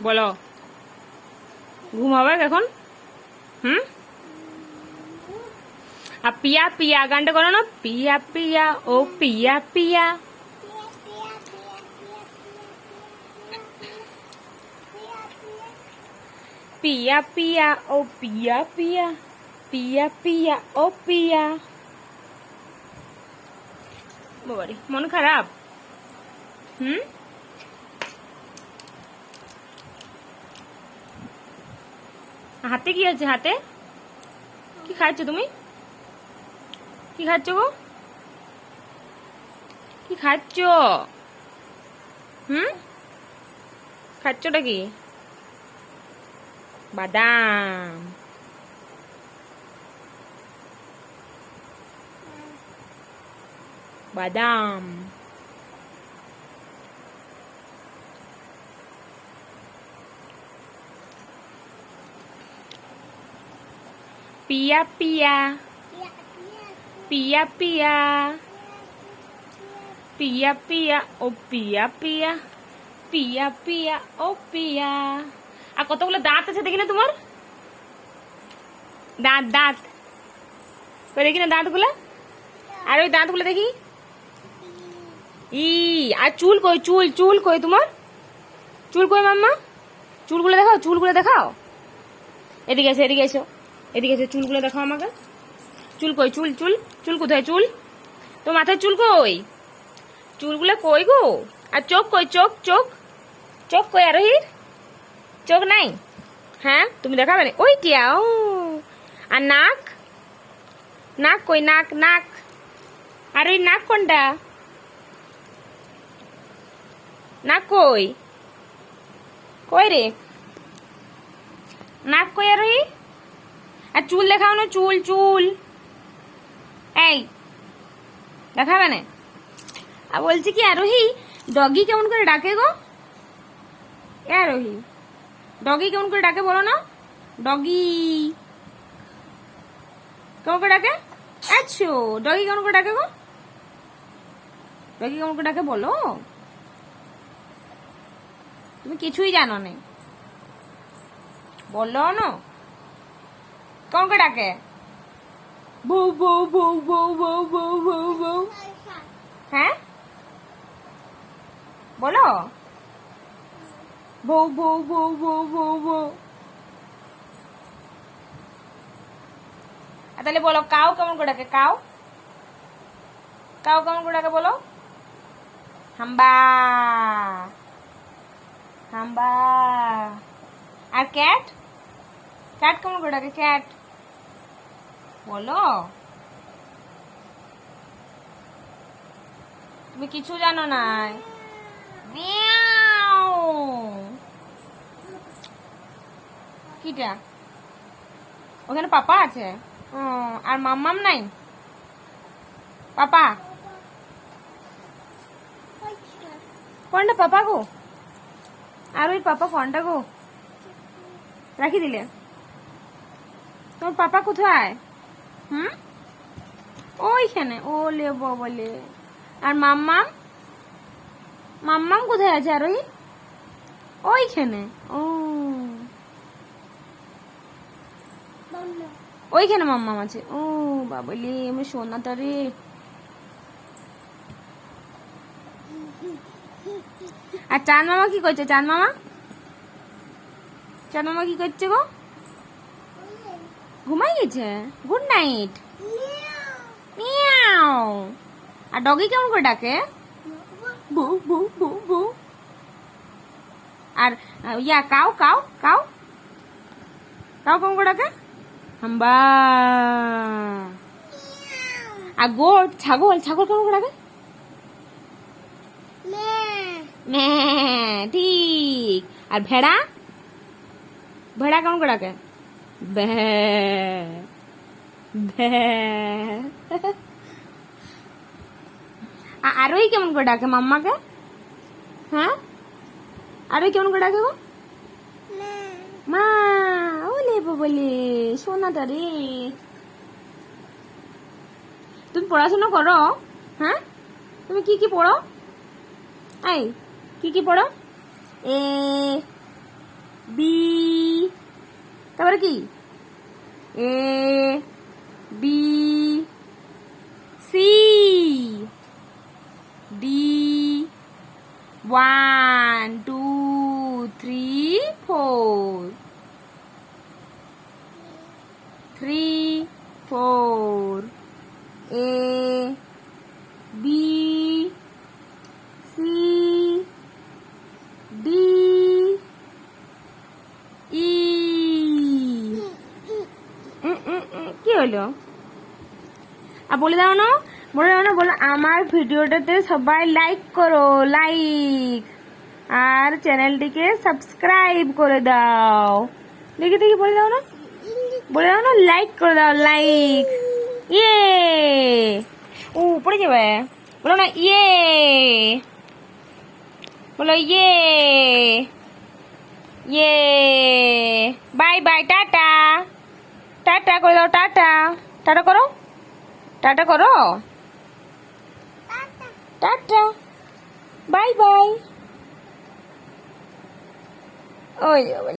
বলো, ঘুম হবে এখন? হুম? আর পিয়া পিয়া গানটা করো না, পিয়া পিয়া ও পিয়া পিয়া। পিয়া পিয়া ও পিয়া পিয়া, পিয়া পিয়া ও পিয়া। বাবারে, মন খারাপ? হুম? হাতে কি আছে? হাতে কি খাচ্ছ তুমি? কি খাচ্ছ গো? কি খাচ্ছ? হুম? খাচ্ছটা কি? বাদাম। বাদাম। পিয়া পিয়া, পিয়া পিয়া, পিয়া পিয়া ও পিয়া পিয়া, পিয়া পিয়া ও পিয়া। আর কতগুলো দাঁত আছে দেখি না তোমার? দাঁত দাঁত দেখি না দাঁতগুলো। আর ওই দাঁতগুলো দেখি। ই আর চুল কই? চুল চুল কই তোমার? চুল কই মাম্মা? চুলগুলো দেখাও, চুলগুলো দেখাও। এদিকে এসো, এদিকে এসো, এদিকে এসো, চুলগুলো দেখাও আমাকে। চুল কই? চুল চুল চুল কোথায়? চুল তো মাথায় চুল কই? চুলগুলো কই গো? আর চোখ কই? চোখ চোখ চোখ কই আরোহীর? চোখ নাই? হ্যাঁ, তুমি দেখাবে না? ওই টিয়া ও। আর নাক? নাক কই? নাক নাক। আর ওই নাক কোনটা? নাক কই? কই রে নাক কই আরোহী? আর চুল দেখাও না, চুল চুল। এই দেখাবে না? আর বলছি কি আরোহী, ডগি কেমন করে ডাকে গো? এ আরোহী, ডগি কেমন করে ডাকে বলো না? ডগি কেমন করে ডাকে? আচ্ছা, ডগি কেমন করে ডাকে গো? ডগি কেমন করে ডাকে বলো? তুমি কিছুই জানো না, বললো না কেমন করে ডাকে? বউ বউ বউ বউ বউ বউ বউ বউ। হ্যাঁ বলো, বউ বউ বউ বউ বউ বউ। তাহলে বলো কাউ কেমন করে ডাকে? কাউ, কাউ কেমন করে ডাকে বলো? হাম্বা হাম্বা। আর ক্যাট, ক্যাট কেমন করে ডাকে? ক্যাট বলো। তুমি কিছু জানো না। মিয়াও। কিটা? ওখানে পাপা আছে? ও, আর মাম্মাম নাই? পাপা কোনটা পাপা গো? আর ওই পাপা কোনটা গো? রাখি দিলে? তোমার পাপা কোথায়? হুম? ওইখানে। ও লে বলে। আর মাম্মাম? মাম্মাম কোথায় আছে আর ওই? ওইখানে। ও, ওইখানে মাম্মাম আছে। ও বাবলি, আমি সোনাটা রে। আর চাঁদ মামা কি করছে? চাঁদ মামা, চাঁদ মামা কি করছে গো? ঘুমাই গেছে? Good night. মিয়াও। আর ডগি কেমন করে ডাকে? বউ বউ বউ বউ। আর ইয়া কাউ কাউ কাউ, কাউ কেমন করে ডাকে? হাম্বা। আর গোট, ছাগল, ছাগল কেমন করে ডাকে? ম্যা। ঠিক। আর ভেড়া, ভেড়া কেমন করে ডাকে? ব্যাঁ ব্যাঁ। আরোই কেমন করে ডাকে মাম্মাকে? হ্যাঁ, আরোই কেমন করে ডাকে গো? মা। ওলে বলে সোনাটা রে। তুমি পড়াশোনা করো? হ্যাঁ, তুমি কি কি পড়ো? এই কি কি পড়ো? এ বি, তারপরে কি? এ, B, C, D, 1 2 3 4, 3 4, A, B, C, D, E, কি হলো? আর বলে দাও না, বলো আমার ভিডিওটাতে সবাই লাইক করো, লাইক, আর চ্যানেলটিকে সাবস্ক্রাইব করে দাও। দেখি বলে দাও না, লাইক করে দাও, লাইক। ইয়ে, ও পড়ে যাবে, বলো না ইয়ে, বলো ইয়ে, ইয়ে, বাই বাই, টাটা, টাটা করে দাও, টাটা, টাটা করো, টাটা করো, টাটা, বাই বাই। ওই